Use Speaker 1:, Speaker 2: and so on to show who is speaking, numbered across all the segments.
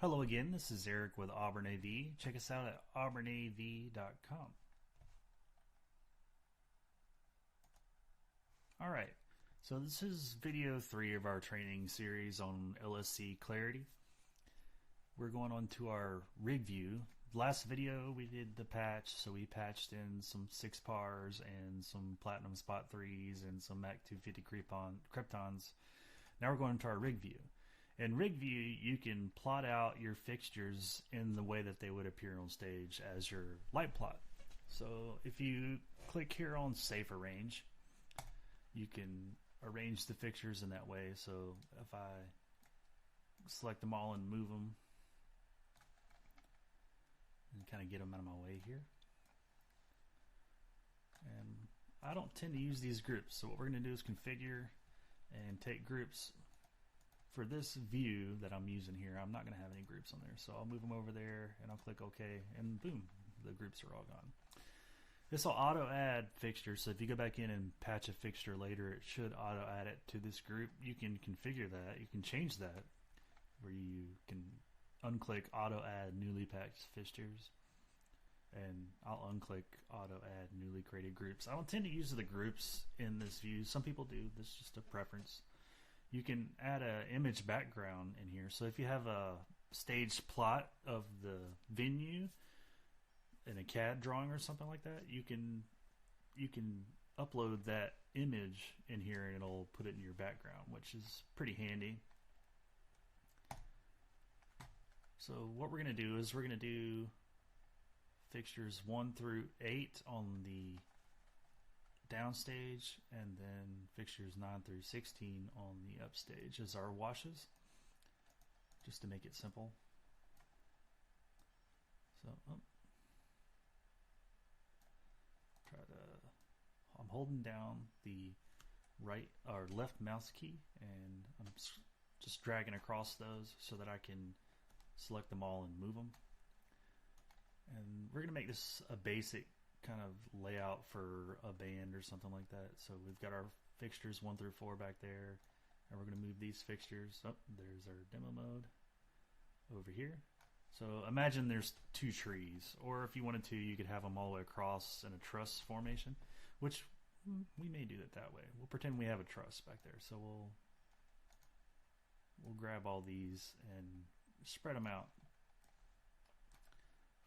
Speaker 1: Hello again, this is Eric with Auburn AV. Check us out at auburnav.com. Alright, so this is video 3 of our training series on LSC Clarity. We're going on to our rig view. Last video we did the patch, so we patched in some 6 PARs and some Platinum Spot 3s and some MAC 250 Kryptons. Now we're going to our rig view. In rig view, you can plot out your fixtures in the way that they would appear on stage as your light plot. So if you click here on Safe Arrange, you can arrange the fixtures in that way. So if I select them all and move them and kind of get them out of my way here. And I don't tend to use these groups, so what we're going to do is configure and take groups. For this view that I'm using here, I'm not going to have any groups on there, so I'll move them over there and I'll click OK, and boom, the groups are all gone. This will auto add fixtures, so if you go back in and patch a fixture later, it should auto add it to this group. You can configure that, you can change that, where you can unclick auto add newly patched fixtures, and I'll unclick auto add newly created groups. I don't tend to use the groups in this view. Some people do. This is just a preference. You can add an image background in here. So if you have a staged plot of the venue in a CAD drawing or something like that, you can upload that image in here and it'll put it in your background, which is pretty handy. So what we're going to do is we're going to do fixtures 1 through 8 on the downstage, and then fixtures 9 through 16 on the upstage as our washes, just to make it simple. So I'm holding down the right or left mouse key, and I'm just dragging across those so that I can select them all and move them. And we're going to make this a basic kind of layout for a band or something like that. So we've got our fixtures 1 through 4 back there, and we're going to move these fixtures. Oh, there's our demo mode over here. So imagine there's 2 trees, or if you wanted to, you could have them all the way across in a truss formation, which we may do it that way. We'll pretend we have a truss back there. So we'll grab all these and spread them out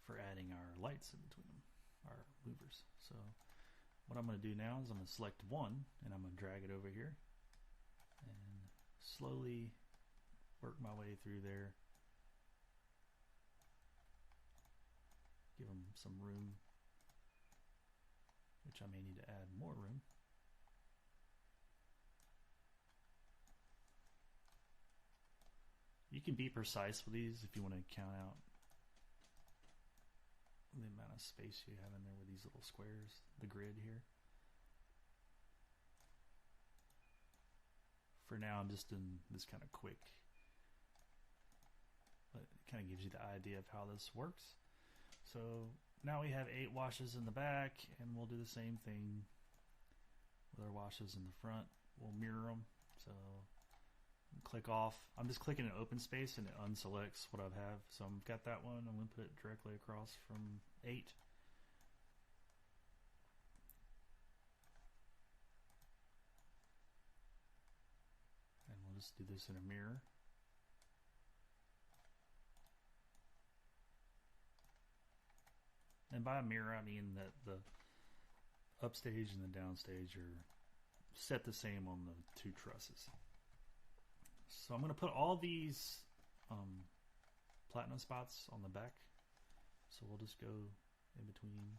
Speaker 1: for adding our lights in between them, our movers. So what I'm going to do now is I'm going to select one and I'm going to drag it over here and slowly work my way through there. Give them some room, which I may need to add more room. You can be precise with these if you want to count out the amount of space you have in there with these little squares, the grid here. For now, I'm just doing this kind of quick, but it kind of gives you the idea of how this works. So now we have 8 washes in the back, and we'll do the same thing with our washes in the front. We'll mirror them. So click off. I'm just clicking an open space and it unselects what I have. So I've got that one. I'm going to put it directly across from 8. And we'll just do this in a mirror. And by a mirror, I mean that the upstage and the downstage are set the same on the 2 trusses. So I'm going to put all these platinum spots on the back. So we'll just go in between.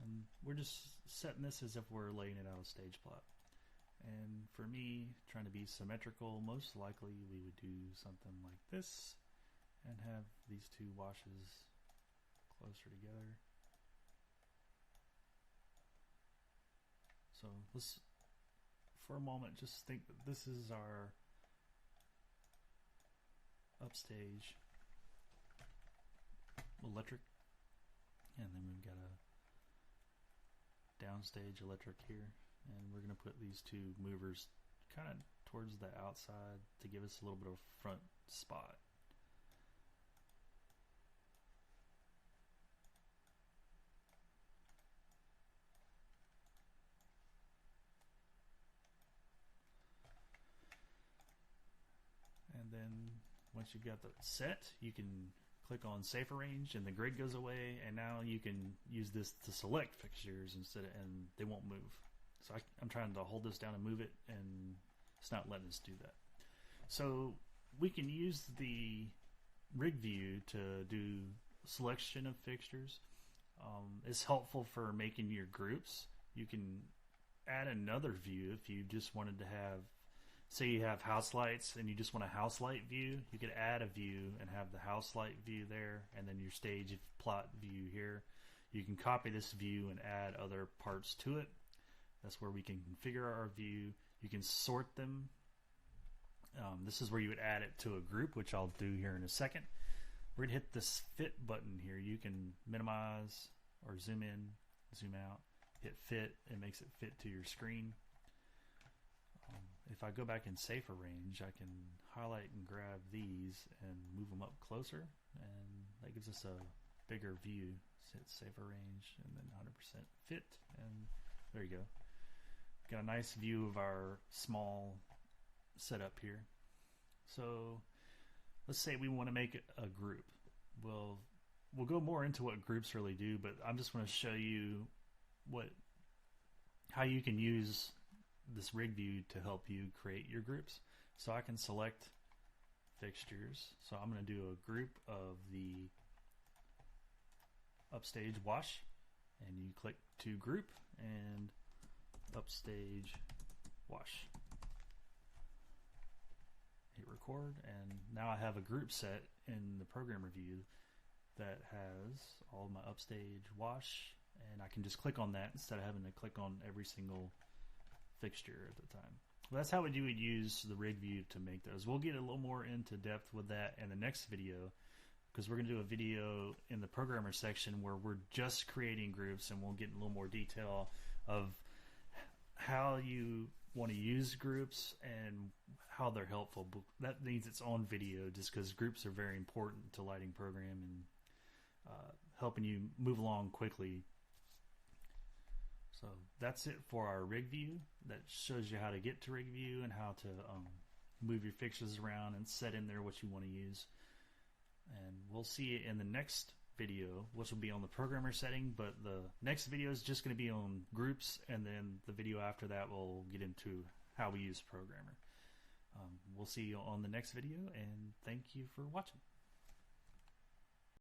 Speaker 1: And we're just setting this as if we're laying it out a stage plot. And for me, trying to be symmetrical, most likely we would do something like this and have these 2 washes closer together. So let's for a moment, just think that this is our upstage electric, and then we've got a downstage electric here, and we're going to put these two movers kind of towards the outside to give us a little bit of front spot. And then once you've got that set, you can click on Safe Arrange and the grid goes away, and now you can use this to select fixtures instead of, and they won't move. So I'm trying to hold this down and move it, and it's not letting us do that. So we can use the rig view to do selection of fixtures. It's helpful for making your groups. You can add another view if you just wanted to have, say you have house lights and you just want a house light view, you could add a view and have the house light view there, and then your stage plot view here. You can copy this view and add other parts to it. That's where we can configure our view. You can sort them. This is where you would add it to a group, which I'll do here in a second. We're going to hit this fit button here. You can minimize or zoom in, zoom out, hit fit. It makes it fit to your screen. If I go back in Safe Arrange, I can highlight and grab these and move them up closer, and that gives us a bigger view. Hit Safe Arrange and then 100% fit, and there you go. Got a nice view of our small setup here. So let's say we want to make a group. We'll go more into what groups really do, but I'm just going to show you how you can use this rig view to help you create your groups. So I can select fixtures. So I'm going to do a group of the upstage wash, and you click to group and upstage wash. Hit record, and now I have a group set in the programmer view that has all my upstage wash, and I can just click on that instead of having to click on every single fixture at the time. Well, that's how you would use the rig view to make those. We'll get a little more into depth with that in the next video, because we're going to do a video in the programmer section where we're just creating groups, and we'll get a little more detail of how you want to use groups and how they're helpful. But that needs its own video, just because groups are very important to lighting program and helping you move along quickly. So that's it for our rig view. That shows you how to get to rig view and how to move your fixtures around and set in there what you want to use. And we'll see you in the next video, which will be on the programmer setting, but the next video is just going to be on groups, and then the video after that will get into how we use programmer. We'll see you on the next video, and thank you for watching.